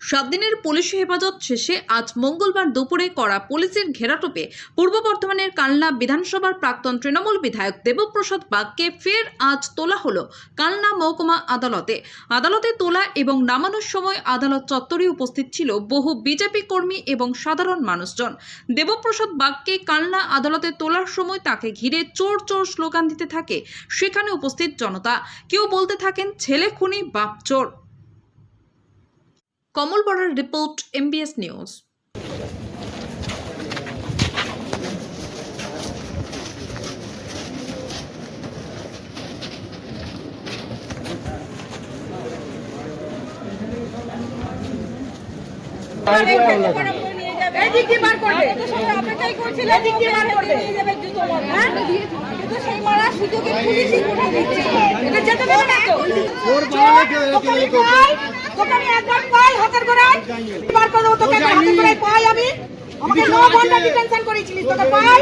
7 দিনের পুলিশি হেফাজত শেষে আজ মঙ্গলবার দুপুরে করা পুলিশের ঘেরাটোপে পূর্ব বর্ধমানের কালনা বিধানসভার প্রাক্তন তৃণমূল বিধায়ক দেবপ্রসাদ বাগকে ফের আজ তোলা হলো কালনা মহকুমা আদালতে তোলা এবং নামানোর সময় আদালত চত্বরে উপস্থিত ছিল বহু বিজেপি কর্মী এবং সাধারণ মানুষজন। দেবপ্রসাদ বাগকে কালনা আদালতে তোলার সময় তাকে ঘিরে চোর চোর স্লোগান দিতে থাকে সেখানে উপস্থিত জনতা। কেউ বলতে থাকেন ছেলে খুনি বাপ চোর। কমল বড়ার রিপোর্ট, MBS নিউজ। একবার পাই হাতের গোড়ায় বার করে তোকে হাতের গোড়ায় পাই আমি আমাকে 9 ঘন্টা ডিটেনশন করেছিলিস তোকে পাই